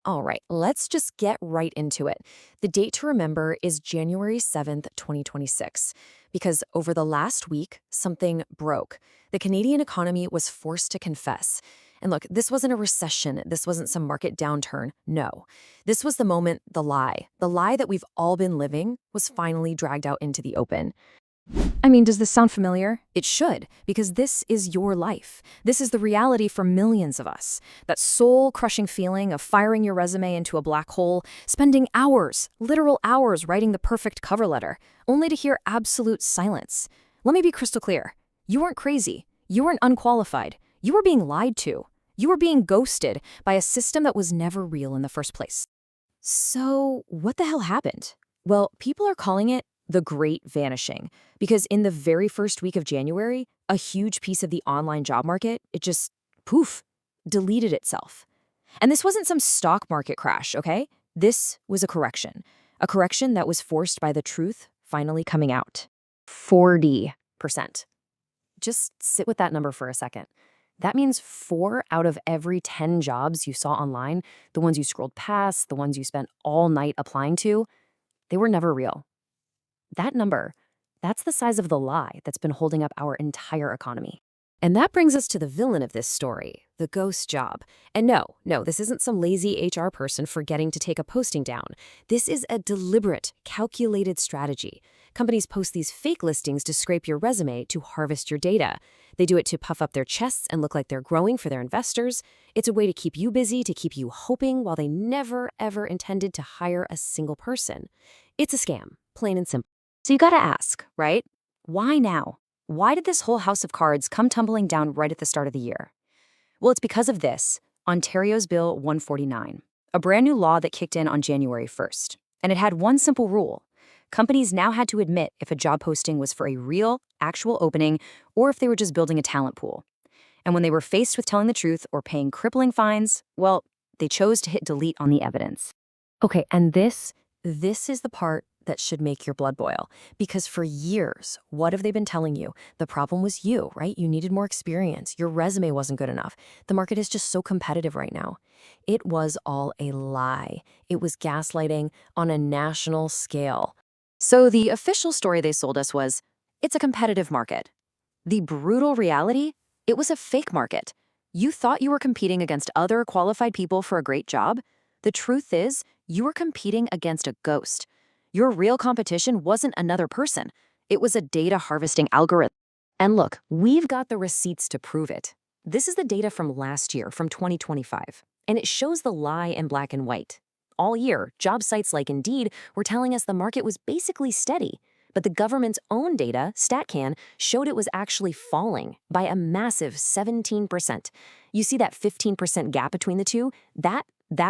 All right, let's just get right into it. The date to remember is January 7th, 2026, because over the last week, something broke. The Canadian economy was forced to confess. And look, this wasn't a recession. This wasn't some market downturn. No. This was the moment the lie that we've all been living, was finally dragged out into the open. I mean, does this sound familiar? It should, because this is your life. This is the reality for millions of us. That soul-crushing feeling of firing your resume into a black hole, spending hours, literal hours writing the perfect cover letter, only to hear absolute silence. Let me be crystal clear. You weren't crazy. You weren't unqualified. You were being lied to. You were being ghosted by a system that was never real in the first place. So, what the hell happened? Well, people are calling it the Great Vanishing, because in the very first week of January, a huge piece of the online job market, it just, poof, deleted itself. And this wasn't some stock market crash, okay? This was a correction that was forced by the truth finally coming out. 40%. Just sit with that number for a second. That means 4 out of every 10 jobs you saw online, the ones you scrolled past, the ones you spent all night applying to, they were never real. That number, that's the size of the lie that's been holding up our entire economy. And that brings us to the villain of this story, the ghost job. And no, this isn't some lazy HR person forgetting to take a posting down. This is a deliberate, calculated strategy. Companies post these fake listings to scrape your resume to harvest your data. They do it to puff up their chests and look like they're growing for their investors. It's a way to keep you busy, to keep you hoping, while they never, ever intended to hire a single person. It's a scam, plain and simple. So you gotta ask, right? Why now? Why did this whole house of cards come tumbling down right at the start of the year? Well, it's because of this, Ontario's Bill 149, a brand new law that kicked in on January 1st. And it had one simple rule. Companies now had to admit if a job posting was for a real, actual opening, or if they were just building a talent pool. And when they were faced with telling the truth or paying crippling fines, well, they chose to hit delete on the evidence. Okay, and this is the part that should make your blood boil. Because for years, what have they been telling you? The problem was you, right? You needed more experience. Your resume wasn't good enough. The market is just so competitive right now. It was all a lie. It was gaslighting on a national scale. So the official story they sold us was, it's a competitive market. The brutal reality, it was a fake market. You thought you were competing against other qualified people for a great job. The truth is, you were competing against a ghost. Your real competition wasn't another person. It was a data harvesting algorithm. And look, we've got the receipts to prove it. This is the data from last year, from 2025, and it shows the lie in black and white. All year, job sites like Indeed were telling us the market was basically steady, but the government's own data, StatCan, showed it was actually falling by a massive 17%. You see that 15% gap between the two? That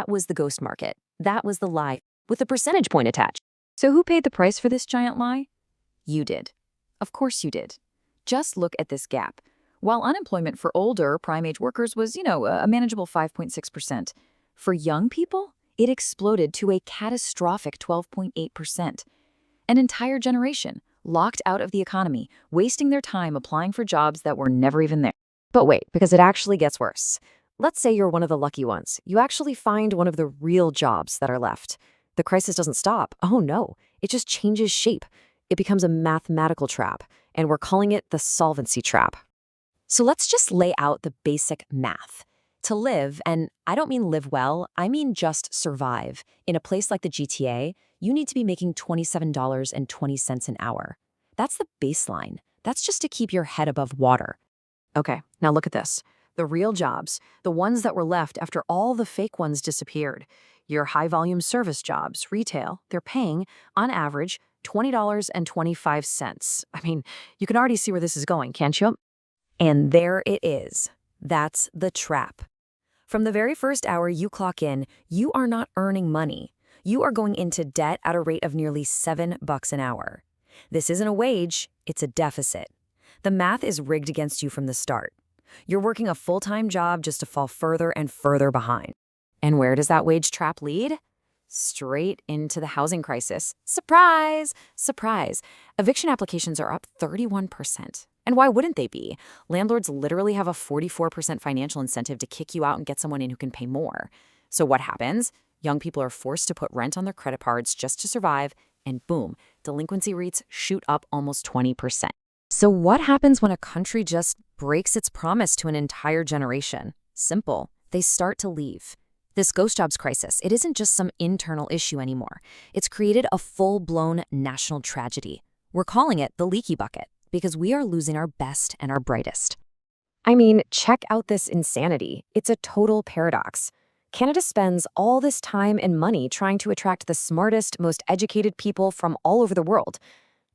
was the ghost market. That was the lie, with a percentage point attached. So who paid the price for this giant lie? You did. Of course you did. Just look at this gap. While unemployment for older, prime-age workers was, a manageable 5.6%, for young people, it exploded to a catastrophic 12.8%. An entire generation locked out of the economy, wasting their time applying for jobs that were never even there. But wait, because it actually gets worse. Let's say you're one of the lucky ones. You actually find one of the real jobs that are left. The crisis doesn't stop. Oh no, it just changes shape. It becomes a mathematical trap, and we're calling it the solvency trap. So let's just lay out the basic math. To live, and I don't mean live well, I mean just survive, in a place like the GTA, you need to be making $27.20 an hour. That's the baseline. That's just to keep your head above water. Okay, now look at this. The real jobs, the ones that were left after all the fake ones disappeared. Your high-volume service jobs, retail, they're paying, on average, $20.25. I mean, you can already see where this is going, can't you? And there it is. That's the trap. From the very first hour you clock in, you are not earning money. You are going into debt at a rate of nearly $7 an hour. This isn't a wage, it's a deficit. The math is rigged against you from the start. You're working a full-time job just to fall further and further behind. And where does that wage trap lead? Straight into the housing crisis. Surprise! Surprise! Eviction applications are up 31%. And why wouldn't they be? Landlords literally have a 44% financial incentive to kick you out and get someone in who can pay more. So what happens? Young people are forced to put rent on their credit cards just to survive, and boom, delinquency rates shoot up almost 20%. So what happens when a country just breaks its promise to an entire generation? Simple. They start to leave. This ghost jobs crisis, it isn't just some internal issue anymore. It's created a full-blown national tragedy. We're calling it the leaky bucket because we are losing our best and our brightest. I mean, check out this insanity. It's a total paradox. Canada spends all this time and money trying to attract the smartest, most educated people from all over the world.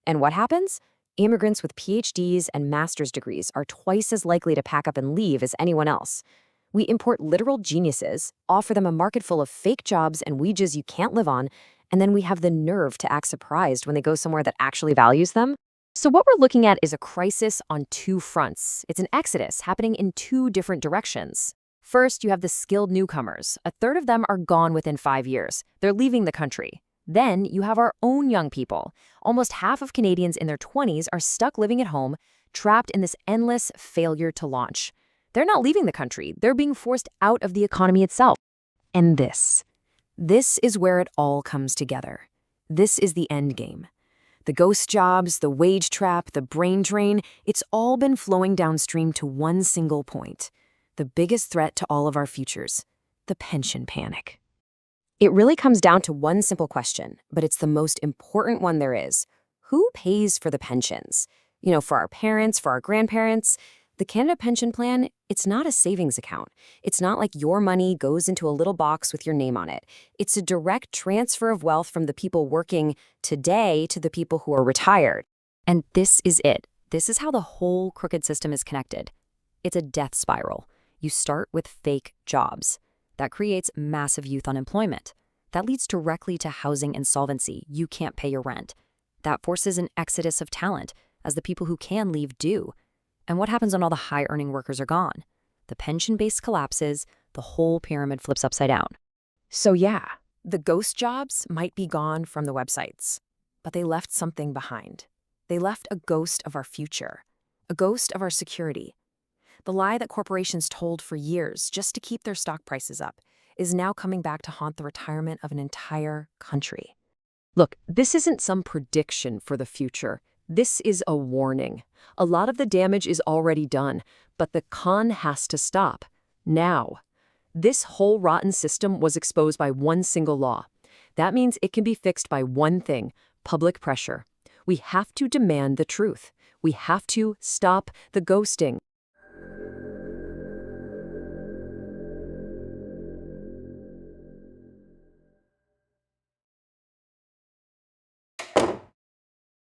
And what happens? Immigrants with PhDs and master's degrees are twice as likely to pack up and leave as anyone else. We import literal geniuses, offer them a market full of fake jobs and wages you can't live on, and then we have the nerve to act surprised when they go somewhere that actually values them. So what we're looking at is a crisis on two fronts. It's an exodus happening in two different directions. First, you have the skilled newcomers. A third of them are gone within 5 years. They're leaving the country. Then you have our own young people. Almost half of Canadians in their 20s are stuck living at home, trapped in this endless failure to launch. They're not leaving the country. They're being forced out of the economy itself. And this is where it all comes together. This is the end game. The ghost jobs, the wage trap, the brain drain, it's all been flowing downstream to one single point. The biggest threat to all of our futures, the pension panic. It really comes down to one simple question, but it's the most important one there is. Who pays for the pensions? For our parents, for our grandparents. The Canada Pension Plan, it's not a savings account. It's not like your money goes into a little box with your name on it. It's a direct transfer of wealth from the people working today to the people who are retired. And this is it. This is how the whole crooked system is connected. It's a death spiral. You start with fake jobs. That creates massive youth unemployment. That leads directly to housing insolvency. You can't pay your rent. That forces an exodus of talent, as the people who can leave do. And what happens when all the high-earning workers are gone? The pension base collapses, the whole pyramid flips upside down. So yeah, the ghost jobs might be gone from the websites, but they left something behind. They left a ghost of our future, a ghost of our security. The lie that corporations told for years just to keep their stock prices up is now coming back to haunt the retirement of an entire country. Look, this isn't some prediction for the future. This is a warning. A lot of the damage is already done, but the con has to stop. Now. This whole rotten system was exposed by one single law. That means it can be fixed by one thing: public pressure. We have to demand the truth. We have to stop the ghosting.